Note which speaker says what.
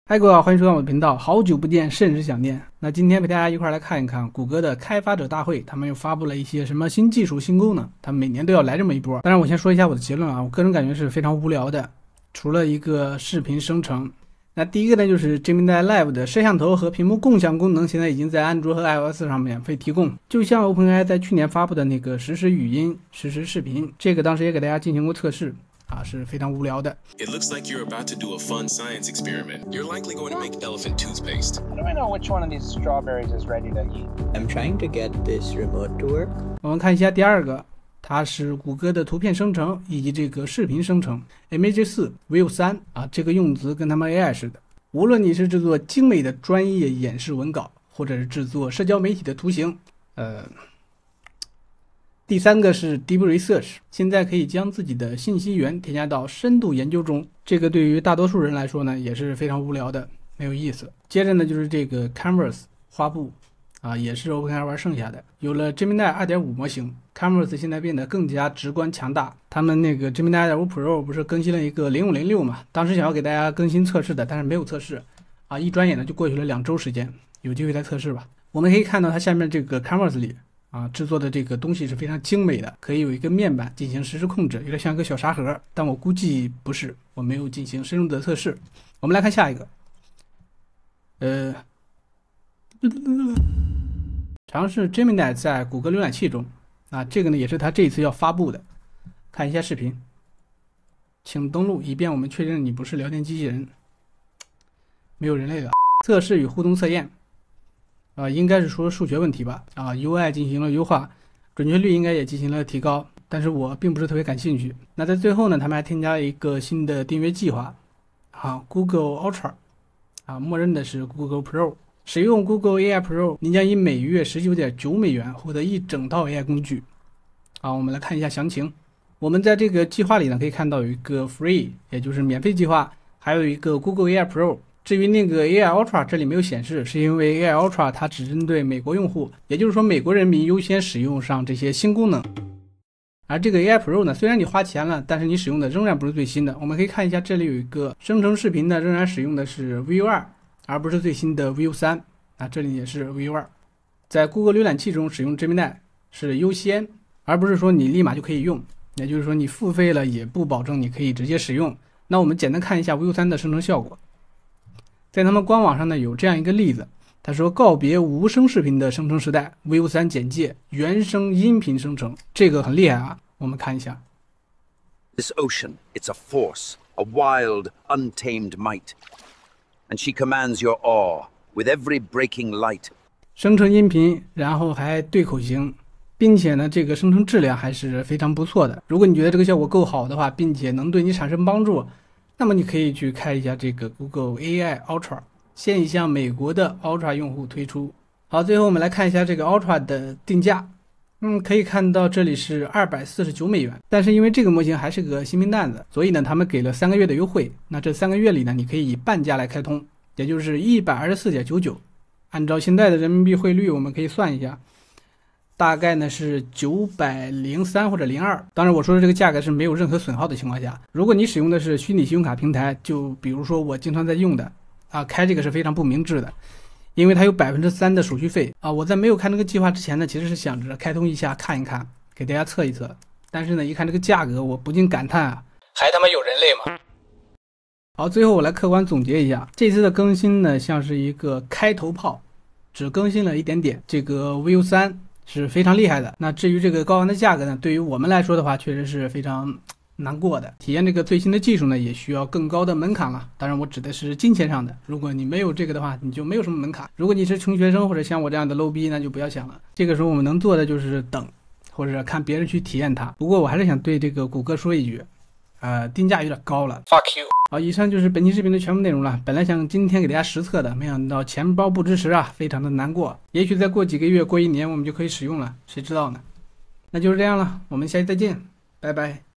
Speaker 1: 嗨，各位好，欢迎收看我的频道。好久不见，甚是想念。那今天陪大家一块来看一看谷歌的开发者大会，他们又发布了一些什么新技术、新功能，他们每年都要来这么一波。当然，我先说一下我的结论啊，我个人感觉是非常无聊的，除了一个视频生成。那第一个呢，就是 Gemini Live 的摄像头和屏幕共享功能，现在已经在安卓和 iOS 上免费提供。就像 OpenAI 在去年发布的那个实时语音、实时视频，这个当时也给大家进行过测试。是非常无聊的。
Speaker 2: It looks like you're about to do a fun science experiment. You're likely going to make elephant toothpaste.
Speaker 3: How do I know which one of these strawberries is ready to eat?
Speaker 4: I'm trying to get this remote to work.
Speaker 1: 我们看一下第二个，它是谷歌的图片生成以及这个视频生成 Images 4 View 3这个用词跟他们 AI 似的。无论你是制作精美的专业演示文稿，或者是制作社交媒体的图形，第三个是 Deep Research， 现在可以将自己的信息源添加到深度研究中，这个对于大多数人来说呢也是非常无聊的，没有意思。接着呢就是这个 Canvas 花布也是 OpenAI 玩剩下的。有了 Gemini 2.5 模型， Canvas 现在变得更加直观强大。他们那个 Gemini 2.5 Pro 不是更新了一个0506嘛，当时想要给大家更新测试的，但是没有测试一转眼呢就过去了2周时间，有机会再测试吧。我们可以看到它下面这个 Canvas 里制作的这个东西是非常精美的，可以有一个面板进行实时控制，有点像一个小沙盒，但我估计不是，我没有进行深入的测试。我们来看下一个，尝试 Gemini 在谷歌浏览器中这个呢也是它这一次要发布的。看一下视频，请登录，以便我们确认你不是聊天机器人，没有人类的。测试与互动测验。应该是说数学问题吧。UI 进行了优化，准确率应该也进行了提高，但是我并不是特别感兴趣。那在最后呢，他们还添加了一个新的订阅计划，Google Ultra，默认的是 Google Pro。使用 Google AI Pro， 您将以每月19.9美元获得一整套 AI 工具。我们来看一下详情。我们在这个计划里呢，可以看到有一个 Free， 也就是免费计划，还有一个 Google AI Pro。至于那个 AI Ultra 这里没有显示，是因为 AI Ultra 它只针对美国用户，也就是说美国人民优先使用上这些新功能。而这个 AI Pro 呢，虽然你花钱了，但是你使用的仍然不是最新的。我们可以看一下，这里有一个生成视频呢，仍然使用的是 View 2，而不是最新的 View 3。这里也是 View 2。在 Google 浏览器中使用 Gemini 是优先，而不是说你立马就可以用，也就是说你付费了也不保证你可以直接使用。那我们简单看一下 View 3的生成效果。在他们官网上呢有这样一个例子，他说告别无声视频的生成时代 ，View 3简介原声音频生成，这个很厉害我们看一下。
Speaker 5: This ocean, it's a force, a wild, untamed might, and she commands your awe with every breaking light.
Speaker 1: 生成音频，然后还对口型，并且呢这个生成质量还是非常不错的。如果你觉得这个效果够好的话，并且能对你产生帮助，那么你可以去开一下这个 Google AI Ultra， 现已向美国的 Ultra 用户推出。好，最后我们来看一下这个 Ultra 的定价。可以看到这里是249美元，但是因为这个模型还是个新兵蛋子，所以呢他们给了3个月的优惠。那这3个月里呢，你可以以半价来开通，也就是124.99。按照现在的人民币汇率，我们可以算一下，大概呢是903或者02。当然我说的这个价格是没有任何损耗的情况下。如果你使用的是虚拟信用卡平台，就比如说我经常在用的开这个是非常不明智的，因为它有 3% 的手续费我在没有看这个计划之前呢，其实是想着开通一下看一看，给大家测一测。但是呢一看这个价格，我不禁感叹还他妈有人类吗？好，最后我来客观总结一下，这次的更新呢像是一个开头炮，只更新了一点点。这个 View 3是非常厉害的。那至于这个高昂的价格呢，对于我们来说的话，确实是非常难过的。体验这个最新的技术呢，也需要更高的门槛了。当然，我指的是金钱上的。如果你没有这个的话，你就没有什么门槛。如果你是穷学生或者像我这样的 low 逼，那就不要想了。这个时候我们能做的就是等，或者看别人去体验它。不过我还是想对这个谷歌说一句，定价有点高了。
Speaker 3: Fuck you。
Speaker 1: 好，以上就是本期视频的全部内容了。本来想今天给大家实测的，没想到钱包不支持非常的难过。也许再过几个月，过1年，我们就可以使用了，谁知道呢？那就是这样了，我们下期再见，拜拜。